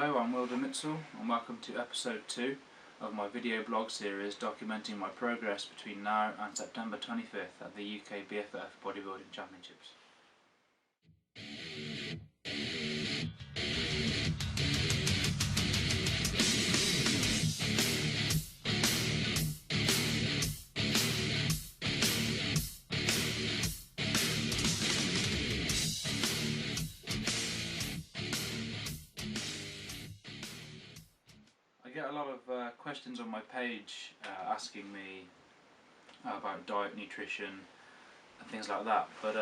Hello, I'm Will Dermietzel and welcome to episode 2 of my video blog series documenting my progress between now and September 25th at the UKBFF Bodybuilding Championships. I get a lot of questions on my page asking me about diet, nutrition and things like that, but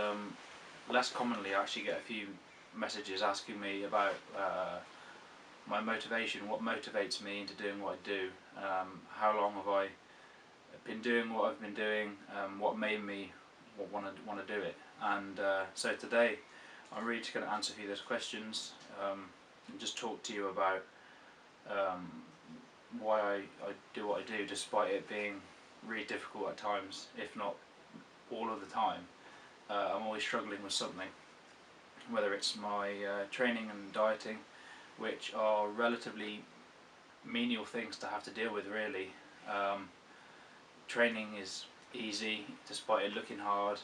less commonly I actually get a few messages asking me about my motivation, what motivates me into doing what I do, how long have I been doing what I've been doing, what made me want to do it. And so today I'm really just going to answer a few of those questions and just talk to you about why I do what I do, despite it being really difficult at times, if not all of the time. I'm always struggling with something, whether it's my training and dieting, which are relatively menial things to have to deal with, really. Training is easy despite it looking hard,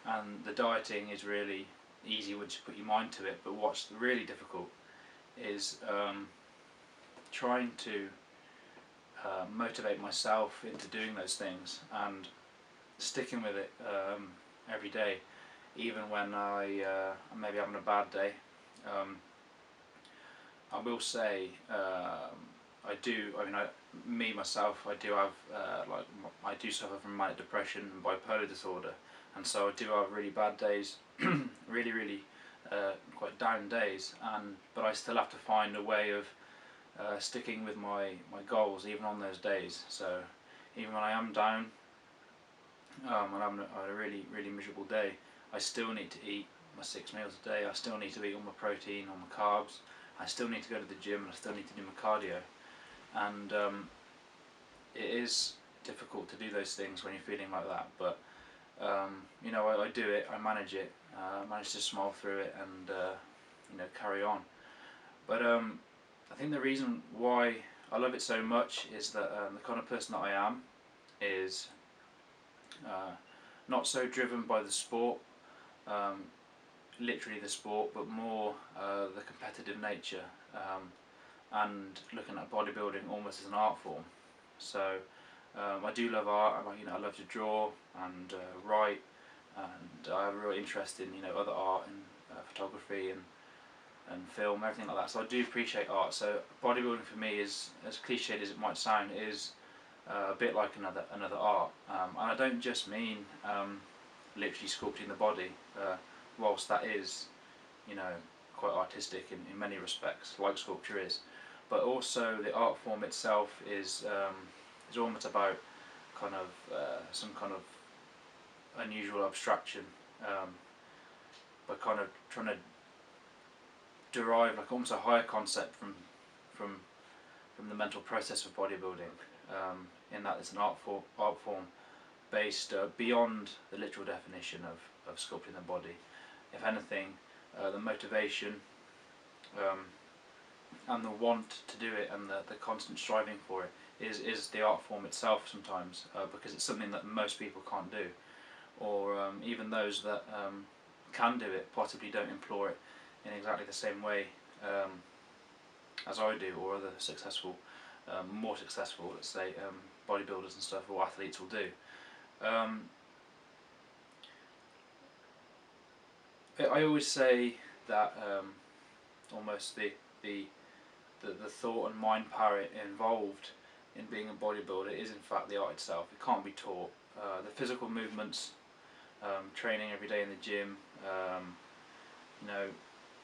and the dieting is really easy once you put your mind to it, but what's really difficult is trying to motivate myself into doing those things and sticking with it every day, even when I'm maybe having a bad day. I will say I do have I do suffer from manic depression and bipolar disorder, and so I do have really bad days, really quite down days, but I still have to find a way of sticking with my goals even on those days. So even when I am down and I'm having a really miserable day, I still need to eat my 6 meals a day. I still need to eat all my protein, all my carbs. I still need to go to the gym, and I still need to do my cardio. And it is difficult to do those things when you're feeling like that, but you know, I do it, I manage it, I manage to smile through it and you know, carry on. But I think the reason why I love it so much is that the kind of person that I am is not so driven by the sport, literally the sport, but more the competitive nature, and looking at bodybuilding almost as an art form. So I do love art, and I love to draw and write, and I have a real interest in other art and photography and film, everything like that. So I do appreciate art. So bodybuilding for me is, as cliched as it might sound, is a bit like another art. And I don't just mean literally sculpting the body, whilst that is quite artistic in many respects, like sculpture is, but also the art form itself is almost about kind of some kind of unusual abstraction, by kind of trying to derive like almost a higher concept from the mental process of bodybuilding, in that it's an art form based beyond the literal definition of sculpting the body. If anything, the motivation and the want to do it and the constant striving for it is the art form itself sometimes, because it's something that most people can't do, or even those that can do it possibly don't employ it in exactly the same way as I do, or other successful, more successful, let's say, bodybuilders and stuff, or athletes will do. I always say that almost the thought and mind power involved in being a bodybuilder is in fact the art itself. It can't be taught. The physical movements, training every day in the gym,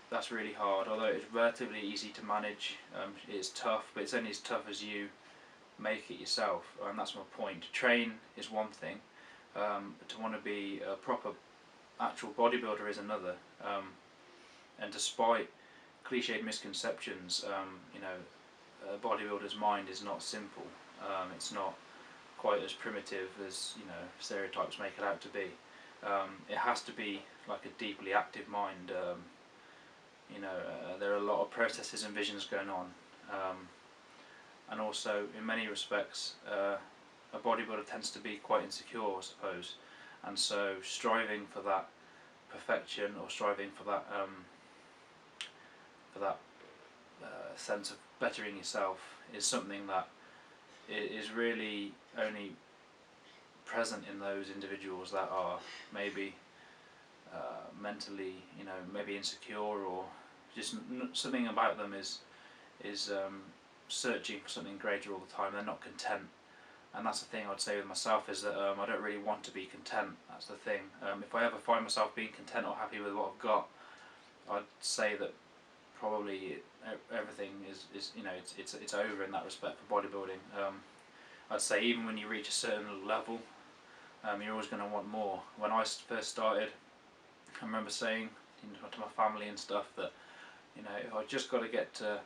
that's really hard, although it's relatively easy to manage. It's tough, but it's only as tough as you make it yourself, and that's my point. To train is one thing, but to want to be a proper actual bodybuilder is another. And despite cliched misconceptions, a bodybuilder's mind is not simple. It's not quite as primitive as stereotypes make it out to be. It has to be like a deeply active mind, there are a lot of processes and visions going on, and also in many respects a bodybuilder tends to be quite insecure, I suppose, and so striving for that perfection, or striving for that sense of bettering yourself, is something that is really only present in those individuals that are maybe mentally, maybe insecure, or just something about them is searching for something greater all the time. They're not content, and that's the thing I'd say with myself, is that I don't really want to be content. That's the thing. If I ever find myself being content or happy with what I've got, I'd say that probably everything is it's over in that respect for bodybuilding. I'd say even when you reach a certain level, you're always going to want more. When I first started, I remember saying to my family and stuff that if I just got to get to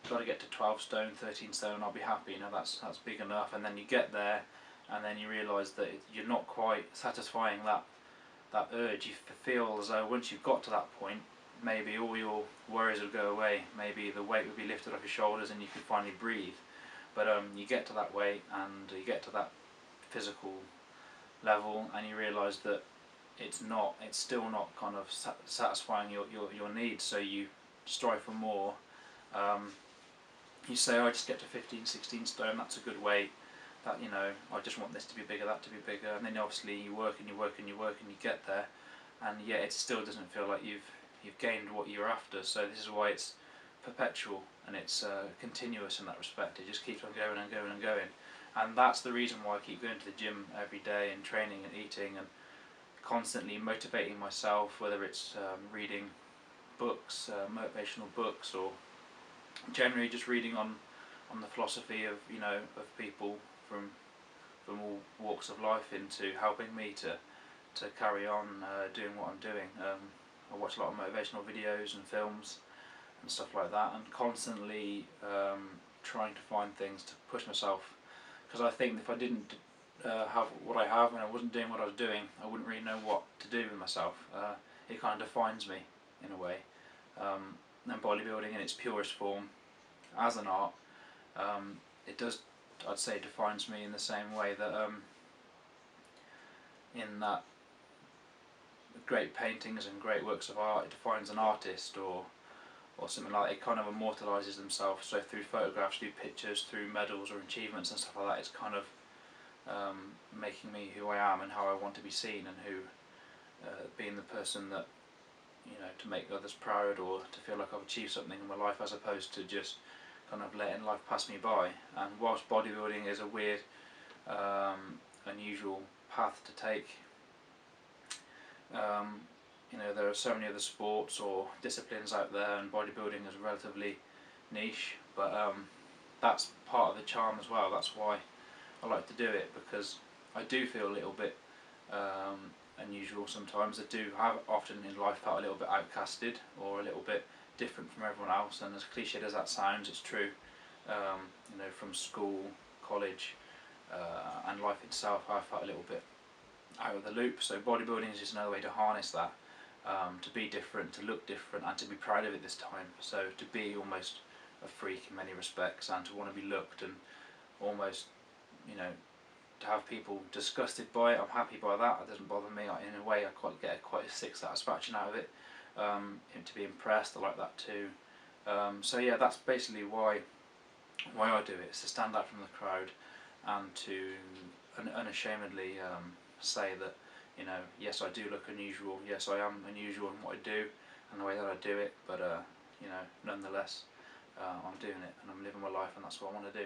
12 stone, 13 stone, I'll be happy. That's big enough. And then you get there, and then you realise that you're not quite satisfying that urge. You feel as though once you've got to that point, maybe all your worries will go away. Maybe the weight will be lifted off your shoulders, and you can finally breathe. But you get to that weight, and you get to that physical level, and you realise that it's still not kind of satisfying your needs. So you strive for more. You say, I just get to 15, 16 stone, that's a good weight, that I just want this to be bigger, that to be bigger, and then obviously you work and you work and you work and you get there, and yet it still doesn't feel like you've gained what you're after. So this is why it's perpetual, and it's continuous in that respect. It just keeps on going and going and going, and that's the reason why I keep going to the gym every day and training and eating and constantly motivating myself, whether it's reading books, motivational books, or generally just reading on the philosophy of of people from all walks of life, into helping me to carry on doing what I'm doing. I watch a lot of motivational videos and films and stuff like that, and constantly trying to find things to push myself, because I think if I didn't have what I have and I wasn't doing what I was doing, I wouldn't really know what to do with myself. It kind of defines me in a way. And bodybuilding in its purest form, as an art, it does, I'd say, defines me in the same way that in that great paintings and great works of art, it defines an artist, or something like that. It kind of immortalises themselves. So through photographs, through pictures, through medals or achievements and stuff like that, it's kind of making me who I am and how I want to be seen, and who being the person that to make others proud, or to feel like I've achieved something in my life, as opposed to just kind of letting life pass me by. And whilst bodybuilding is a weird, unusual path to take, there are so many other sports or disciplines out there, and bodybuilding is relatively niche, but that's part of the charm as well. That's why I like to do it, because I do feel a little bit unusual sometimes. I do have often in life felt a little bit outcasted, or a little bit different from everyone else, and as cliched as that sounds, it's true. From school, college, and life itself, I felt a little bit out of the loop. So bodybuilding is just another way to harness that, to be different, to look different, and to be proud of it this time. So to be almost a freak in many respects, and to want to be looked, and almost to have people disgusted by it. I'm happy by that. It doesn't bother me. In a way, I get quite a sick satisfaction out of it. To be impressed, I like that too. So yeah, that's basically why I do it. It's to stand out from the crowd, and to unashamedly say that yes, I do look unusual. Yes, I am unusual in what I do and the way that I do it. But nonetheless, I'm doing it and I'm living my life, and that's what I want to do.